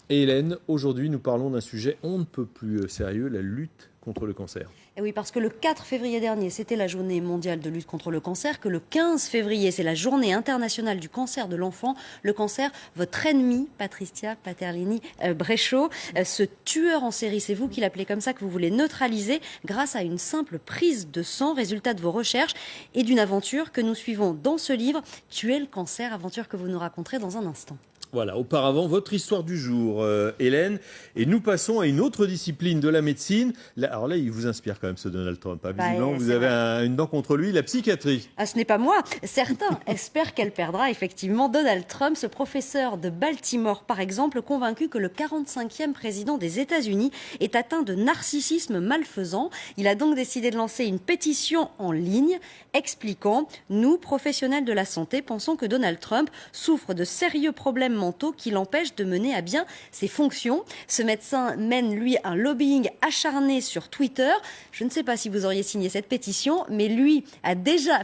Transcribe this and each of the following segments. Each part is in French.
Et Hélène, aujourd'hui nous parlons d'un sujet on ne peut plus sérieux, la lutte contre le cancer. Et oui, parce que le 4 février dernier, c'était la journée mondiale de lutte contre le cancer, que le 15 février, c'est la journée internationale du cancer de l'enfant. Le cancer, votre ennemi, Patricia Paterlini Bresciot, ce tueur en série, c'est vous qui l'appelez comme ça, que vous voulez neutraliser grâce à une simple prise de sang, résultat de vos recherches et d'une aventure que nous suivons dans ce livre, Tuer le cancer, aventure que vous nous raconterez dans un instant. Voilà, auparavant, votre histoire du jour, Hélène. Et nous passons à une autre discipline de la médecine. Alors là, il vous inspire quand même ce Donald Trump. Hein. Visiblement, vous avez une dent contre lui, la psychiatrie. Ah, ce n'est pas moi. Certains espèrent qu'elle perdra effectivement. Donald Trump, ce professeur de Baltimore, par exemple, convaincu que le 45e président des États-Unis est atteint de narcissisme malfaisant. Il a donc décidé de lancer une pétition en ligne expliquant « Nous, professionnels de la santé, pensons que Donald Trump souffre de sérieux problèmes mentaux qui l'empêchent de mener à bien ses fonctions. » Ce médecin mène, lui, un lobbying acharné sur Twitter. Je ne sais pas si vous auriez signé cette pétition, mais lui a déjà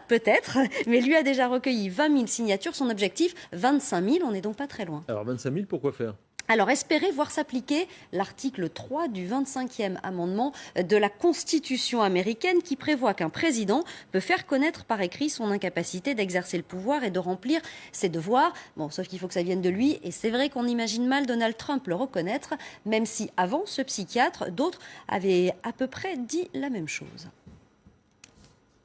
recueilli 20 000 signatures. Son objectif, 25 000. On n'est donc pas très loin. Alors 25 000, pourquoi faire ? Alors, espérez voir s'appliquer l'article 3 du 25e amendement de la Constitution américaine qui prévoit qu'un président peut faire connaître par écrit son incapacité d'exercer le pouvoir et de remplir ses devoirs. Bon, sauf qu'il faut que ça vienne de lui. Et c'est vrai qu'on imagine mal Donald Trump le reconnaître, même si avant ce psychiatre, d'autres avaient à peu près dit la même chose.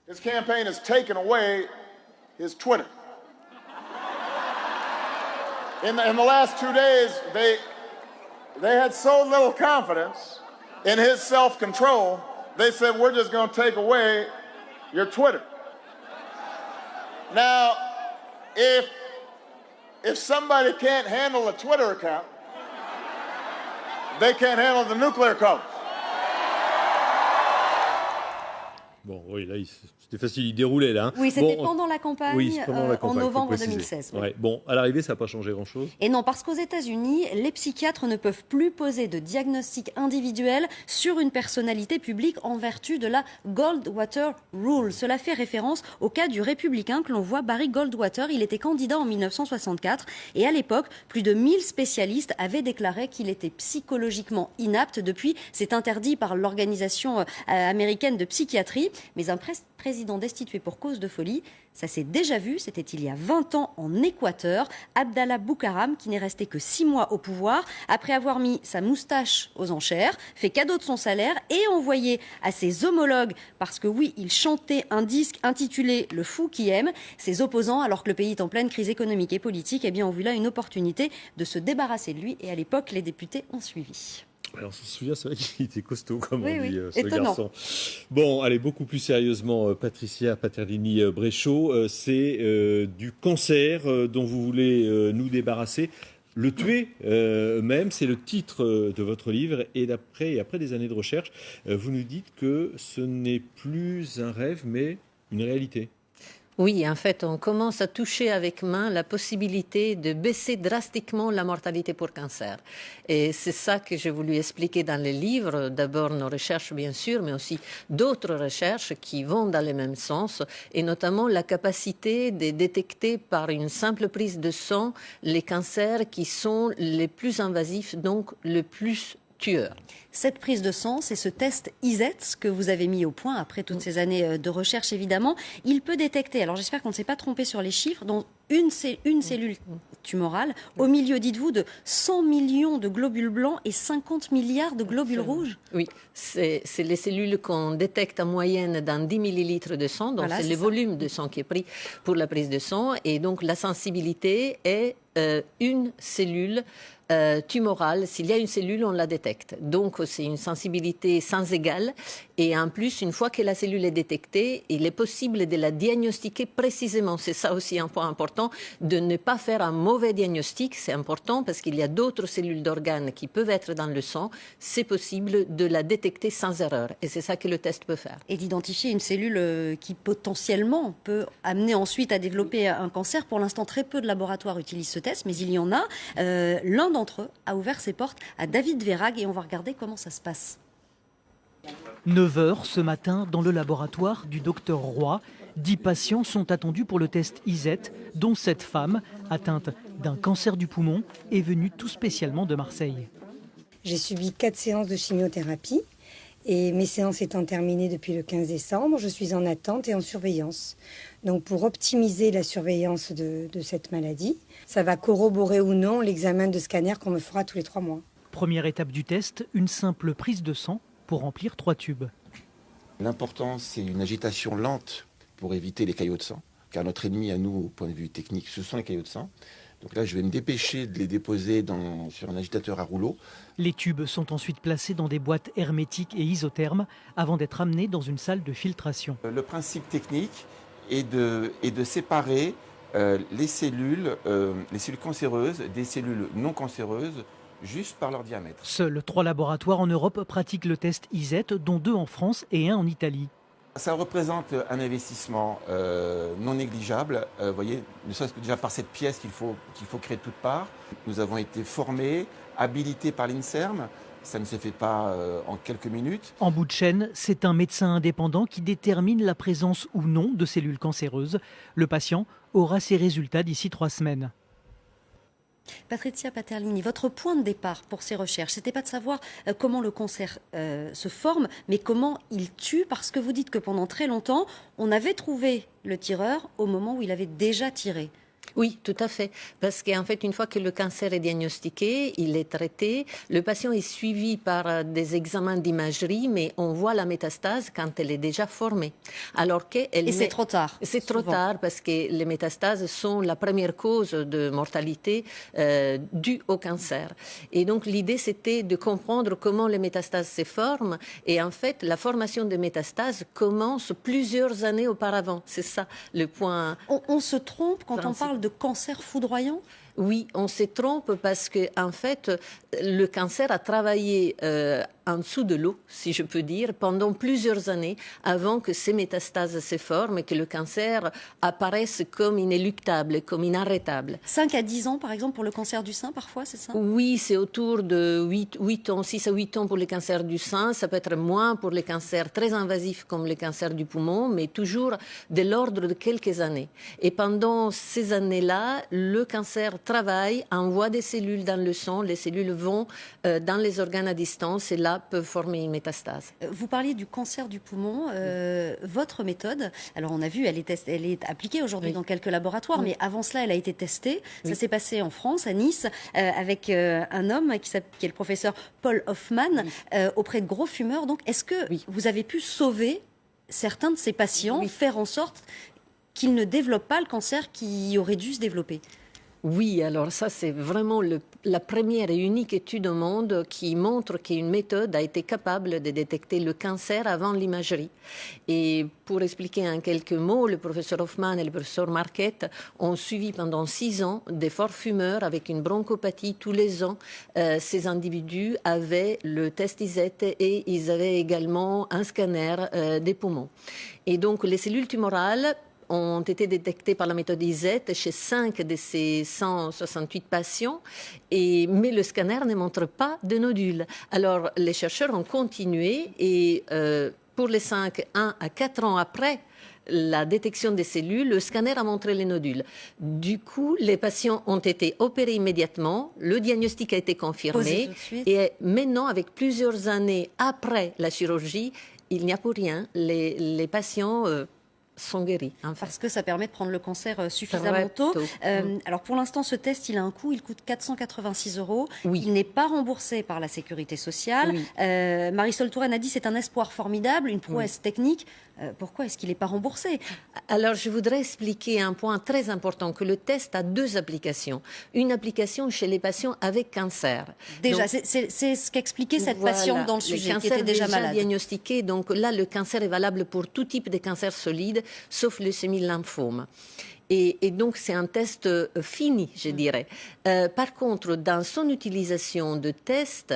His campaign has taken away his Twitter. In the last 2 days, they had so little confidence in his self-control, they said, we're just going to take away your Twitter. Now, if somebody can't handle a Twitter account, they can't handle the nuclear codes. Bon, oui, là, c'était facile, il déroulait, là. Hein. Oui, c'était pendant la campagne, en novembre 2016. Oui. Ouais. Bon, à l'arrivée, ça n'a pas changé grand-chose. Et non, parce qu'aux États-Unis, les psychiatres ne peuvent plus poser de diagnostic individuel sur une personnalité publique en vertu de la Goldwater Rule. Cela fait référence au cas du républicain que l'on voit, Barry Goldwater. Il était candidat en 1964 et à l'époque, plus de 1000 spécialistes avaient déclaré qu'il était psychologiquement inapte. Depuis, c'est interdit par l'Organisation américaine de psychiatrie. Mais un président destitué pour cause de folie, ça s'est déjà vu, c'était il y a 20 ans en Équateur. Abdallah Boukaram, qui n'est resté que 6 mois au pouvoir, après avoir mis sa moustache aux enchères, fait cadeau de son salaire et envoyé à ses homologues, parce que oui, il chantait un disque intitulé « Le fou qui aime », ses opposants, alors que le pays est en pleine crise économique et politique, eh bien, ont vu là une opportunité de se débarrasser de lui. Et à l'époque, les députés ont suivi. Alors, on se souvient, c'est vrai qu'il était costaud, comme on dit, ce étonnant. garçon. Bon, allez, beaucoup plus sérieusement, Patricia Paterlini Bresciot, c'est du cancer dont vous voulez nous débarrasser. Le tuer même, c'est le titre de votre livre. Et après des années de recherche, vous nous dites que ce n'est plus un rêve, mais une réalité. Oui, en fait, on commence à toucher avec main la possibilité de baisser drastiquement la mortalité pour cancer. Et c'est ça que j'ai voulu expliquer dans les livres. D'abord, nos recherches, bien sûr, mais aussi d'autres recherches qui vont dans le même sens, et notamment la capacité de détecter par une simple prise de sang les cancers qui sont les plus invasifs, donc le plus tueurs. Cette prise de sang, c'est ce test ISETS que vous avez mis au point après toutes ces années de recherche, évidemment. Il peut détecter, alors j'espère qu'on ne s'est pas trompé sur les chiffres, dont une cellule tumorale, au milieu, dites-vous, de 100 millions de globules blancs et 50 milliards de globules rouges. Oui, c'est les cellules qu'on détecte en moyenne dans 10 millilitres de sang, donc voilà, c'est le volume de sang qui est pris pour la prise de sang, et donc la sensibilité est une cellule tumorale. S'il y a une cellule, on la détecte. Donc, c'est une sensibilité sans égale. Et en plus, une fois que la cellule est détectée, il est possible de la diagnostiquer précisément. C'est ça aussi un point important, de ne pas faire un mauvais diagnostic. C'est important parce qu'il y a d'autres cellules d'organes qui peuvent être dans le sang. C'est possible de la détecter sans erreur. Et c'est ça que le test peut faire. Et d'identifier une cellule qui potentiellement peut amener ensuite à développer un cancer. Pour l'instant, très peu de laboratoires utilisent ce test, mais il y en a. L'un d'entre eux a ouvert ses portes à David Verhaeghe et on va regarder comment ça se passe. 9 h ce matin dans le laboratoire du docteur Roy. 10 patients sont attendus pour le test ISET, dont cette femme, atteinte d'un cancer du poumon, est venue tout spécialement de Marseille. J'ai subi 4 séances de chimiothérapie et mes séances étant terminées depuis le 15 décembre, je suis en attente et en surveillance. Donc pour optimiser la surveillance de cette maladie, ça va corroborer ou non l'examen de scanner qu'on me fera tous les 3 mois. Première étape du test, une simple prise de sang pour remplir 3 tubes. L'important, c'est une agitation lente pour éviter les caillots de sang, car notre ennemi à nous, au point de vue technique, ce sont les caillots de sang. Donc là, je vais me dépêcher de les déposer sur un agitateur à rouleau. Les tubes sont ensuite placés dans des boîtes hermétiques et isothermes avant d'être amenés dans une salle de filtration. Le principe technique est de séparer les cellules cancéreuses des cellules non cancéreuses juste par leur diamètre. Seuls 3 laboratoires en Europe pratiquent le test ISET, dont 2 en France et 1 en Italie. Ça représente un investissement non négligeable, voyez, ne serait-ce que déjà par cette pièce qu'il faut créer de toutes parts. Nous avons été formés, habilités par l'INSERM, ça ne se fait pas en quelques minutes. En bout de chaîne, c'est un médecin indépendant qui détermine la présence ou non de cellules cancéreuses. Le patient aura ses résultats d'ici 3 semaines. Patrizia Paterlini, votre point de départ pour ces recherches, c'était pas de savoir comment le cancer se forme, mais comment il tue, parce que vous dites que pendant très longtemps, on avait trouvé le tireur au moment où il avait déjà tiré. Oui, tout à fait. Parce qu'en fait, une fois que le cancer est diagnostiqué, il est traité, le patient est suivi par des examens d'imagerie, mais on voit la métastase quand elle est déjà formée. Et c'est trop tard. C'est trop tard parce que les métastases sont la première cause de mortalité due au cancer. Et donc, l'idée, c'était de comprendre comment les métastases se forment. Et en fait, la formation des métastases commence plusieurs années auparavant. C'est ça le point. On se trompe quand on parle de cancer foudroyant ? Oui, on se trompe parce que en fait, le cancer a travaillé en dessous de l'eau, si je peux dire, pendant plusieurs années avant que ces métastases se forment et que le cancer apparaisse comme inéluctable, comme inarrêtable. 5 à 10 ans, par exemple, pour le cancer du sein, parfois, c'est ça ? Oui, c'est autour de 8 ans, 6 à 8 ans pour les cancers du sein. Ça peut être moins pour les cancers très invasifs comme les cancers du poumon, mais toujours de l'ordre de quelques années. Et pendant ces années-là, le cancer travaille, envoie des cellules dans le sang, les cellules vont dans les organes à distance et là peuvent former une métastase. Vous parliez du cancer du poumon. Votre méthode, alors on a vu, elle est appliquée aujourd'hui dans quelques laboratoires, mais avant cela, elle a été testée. Ça s'est passé en France, à Nice, avec un homme qui est le professeur Paul Hoffman, auprès de gros fumeurs. Donc, est-ce que vous avez pu sauver certains de ces patients, faire en sorte qu'ils ne développent pas le cancer qui aurait dû se développer ? Oui, alors ça c'est vraiment la première et unique étude au monde qui montre qu'une méthode a été capable de détecter le cancer avant l'imagerie. Et pour expliquer en quelques mots, le professeur Hoffman et le professeur Marquette ont suivi pendant 6 ans des forts fumeurs avec une bronchopathie tous les ans. Ces individus avaient le test ISET et ils avaient également un scanner des poumons. Et donc les cellules tumorales ont été détectés par la méthode ISET chez 5 de ces 168 patients, mais le scanner ne montre pas de nodules. Alors, les chercheurs ont continué et pour les 5, 1 à 4 ans après la détection des cellules, le scanner a montré les nodules. Du coup, les patients ont été opérés immédiatement, le diagnostic a été confirmé et maintenant, avec plusieurs années après la chirurgie, il n'y a pour rien. Les patients sont guéris. Parce que ça permet de prendre le cancer suffisamment tôt. Alors pour l'instant, ce test, il a un coût, il coûte 486 €. Il n'est pas remboursé par la Sécurité sociale. Marisol Touraine a dit c'est un espoir formidable, une prouesse technique. Pourquoi est-ce qu'il n'est pas remboursé ? Alors je voudrais expliquer un point très important, que le test a 2 applications. Une application chez les patients avec cancer. Déjà, c'est ce qu'expliquait cette patiente dans le sujet, qui était déjà malade. Diagnostiqué, donc là le cancer est valable pour tout type de cancer solide, sauf le lymphome. Et donc, c'est un test fini, je dirais. Par contre, dans son utilisation de tests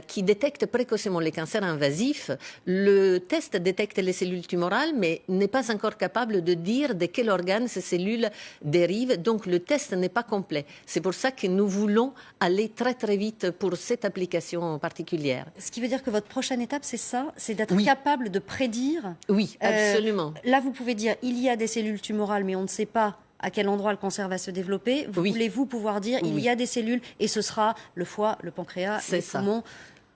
qui détectent précocement les cancers invasifs, le test détecte les cellules tumorales, mais n'est pas encore capable de dire de quel organe ces cellules dérivent. Donc, le test n'est pas complet. C'est pour ça que nous voulons aller très, très vite pour cette application particulière. Ce qui veut dire que votre prochaine étape, c'est ça, c'est d'être capable de prédire. Oui, absolument. Là, vous pouvez dire, il y a des cellules tumorales, mais on ne sait pas à quel endroit le cancer va se développer. Voulez-vous pouvoir dire, il y a des cellules, et ce sera le foie, le pancréas, les poumons.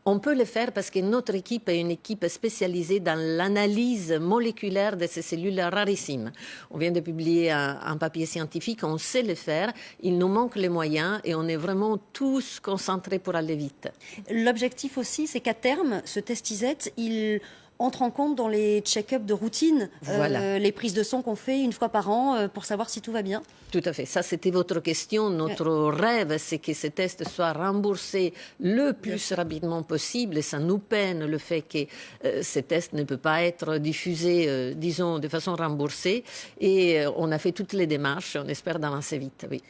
On peut le faire parce que notre équipe est une équipe spécialisée dans l'analyse moléculaire de ces cellules rarissimes. On vient de publier un papier scientifique, on sait le faire, il nous manque les moyens et on est vraiment tous concentrés pour aller vite. L'objectif aussi, c'est qu'à terme, ce test ISET, il entre en compte dans les check-ups de routine, les prises de sang qu'on fait une fois par an pour savoir si tout va bien. Tout à fait. Ça, c'était votre question. Notre rêve, c'est que ces tests soient remboursés le plus rapidement possible. Et ça nous peine le fait que ces tests ne peuvent pas être diffusés, disons, de façon remboursée. Et on a fait toutes les démarches. On espère d'avancer vite, oui.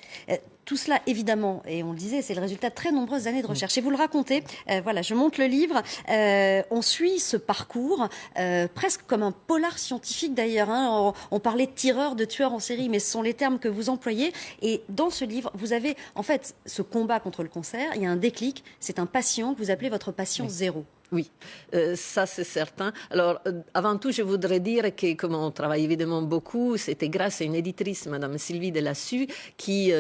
Tout cela, évidemment, et on le disait, c'est le résultat de très nombreuses années de recherche. Et vous le racontez, voilà, je monte le livre, on suit ce parcours, presque comme un polar scientifique d'ailleurs. Hein. On parlait de tireurs, de tueurs en série, mais ce sont les termes que vous employez. Et dans ce livre, vous avez, en fait, ce combat contre le cancer, il y a un déclic, c'est un patient que vous appelez votre patient zéro. Oui, ça c'est certain. Alors, avant tout, je voudrais dire que, comme on travaille évidemment beaucoup, c'était grâce à une éditrice, Madame Sylvie Delassus, qui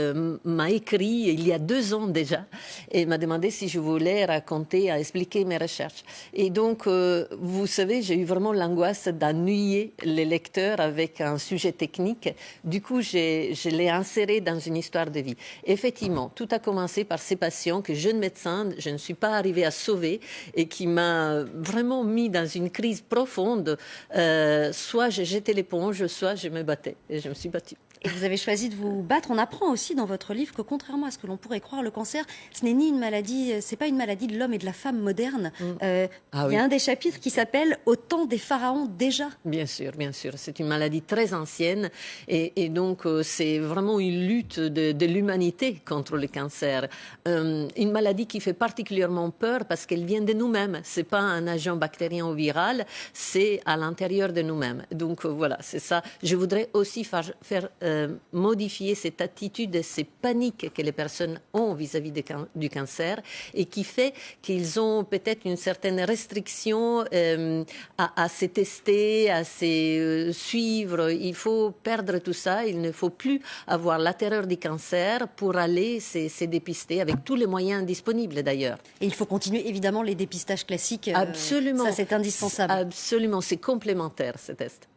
m'a écrit il y a 2 ans déjà et m'a demandé si je voulais raconter, expliquer mes recherches. Et donc, vous savez, j'ai eu vraiment l'angoisse d'ennuyer les lecteurs avec un sujet technique. Du coup, je l'ai inséré dans une histoire de vie. Effectivement, tout a commencé par ces patients que, jeune médecin, je ne suis pas arrivée à sauver et qui m'a vraiment mis dans une crise profonde. Soit j'ai jeté l'éponge, soit je me battais. Et je me suis battue. Et vous avez choisi de vous battre. On apprend aussi dans votre livre que, contrairement à ce que l'on pourrait croire, le cancer, ce n'est ni une maladie, c'est pas une maladie de l'homme et de la femme moderne. Il y a un des chapitres qui s'appelle « Au temps des pharaons déjà ». Bien sûr, bien sûr. C'est une maladie très ancienne et donc c'est vraiment une lutte de l'humanité contre le cancer. Une maladie qui fait particulièrement peur parce qu'elle vient de nous-mêmes. C'est pas un agent bactérien ou viral, c'est à l'intérieur de nous-mêmes. Donc voilà, c'est ça. Je voudrais aussi faire modifier cette attitude et ces paniques que les personnes ont vis-à-vis du cancer et qui fait qu'ils ont peut-être une certaine restriction à se tester, à se suivre. Il faut perdre tout ça. Il ne faut plus avoir la terreur du cancer pour aller se dépister avec tous les moyens disponibles d'ailleurs. Et il faut continuer évidemment les dépistages classiques. Absolument. Ça, c'est indispensable. Absolument. C'est complémentaire, ce test.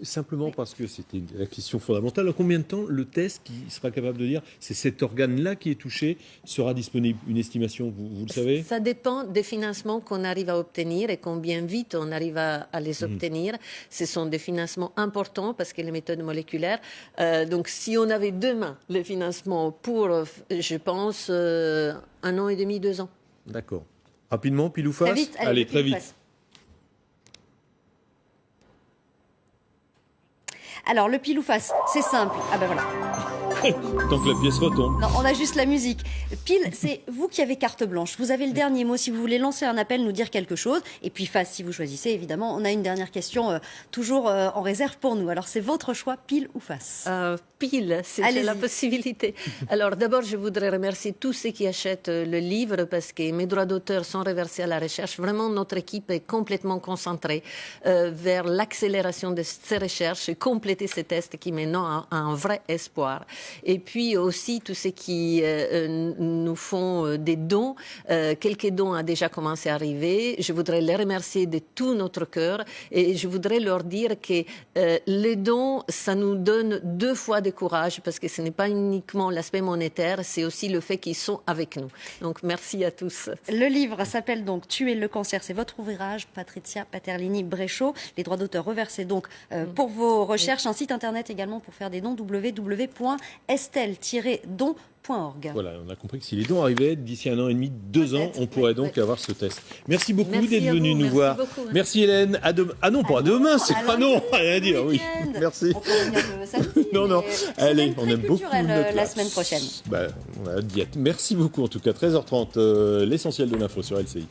Simplement parce que c'était la question fondamentale. En combien de temps le test qui sera capable de dire c'est cet organe-là qui est touché sera disponible? Une estimation, vous le savez? Ça dépend des financements qu'on arrive à obtenir et combien vite on arrive à les obtenir. Ce sont des financements importants parce que les méthodes moléculaires. Donc si on avait demain le financement pour, je pense, 1 an et demi, 2 ans. D'accord. Rapidement, pile ou face? Très vite. Allez, très vite. Alors, le pile ou face, c'est simple. Ah ben voilà. Tant que la pièce retombe. Non, on a juste la musique. Pile, c'est vous qui avez carte blanche. Vous avez le dernier mot si vous voulez lancer un appel, nous dire quelque chose. Et puis face, si vous choisissez, évidemment, on a une dernière question toujours en réserve pour nous. Alors, c'est votre choix, pile ou face? Pile, c'est la possibilité. Alors, d'abord, je voudrais remercier tous ceux qui achètent le livre parce que mes droits d'auteur sont reversés à la recherche. Vraiment, notre équipe est complètement concentrée vers l'accélération de ces recherches et compléter ces tests qui maintenant ont un vrai espoir. Et puis aussi tous ceux qui nous font des dons. Quelques dons ont déjà commencé à arriver. Je voudrais les remercier de tout notre cœur et je voudrais leur dire que les dons, ça nous donne 2 fois de courage parce que ce n'est pas uniquement l'aspect monétaire, c'est aussi le fait qu'ils sont avec nous. Donc merci à tous. Le livre s'appelle donc Tuer le cancer, c'est votre ouvrage, Patrizia Paterlini-Bresciot. Les droits d'auteur reversés donc pour vos recherches, un site internet également pour faire des dons, www.fr estelle-don.org. Voilà, on a compris que si les dons arrivaient d'ici 1 an et demi, 2 ans, on pourrait donc avoir ce test. Merci beaucoup d'être venu nous voir. Merci Hélène. À demain. Ah non, pas à demain, c'est pas non, rien à dire, oui. Merci. On peut revenir le samedi. Non. Allez, on aime beaucoup la semaine prochaine. On a hâte d'y être. Merci beaucoup en tout cas. 13h30, l'essentiel de l'info sur LCI.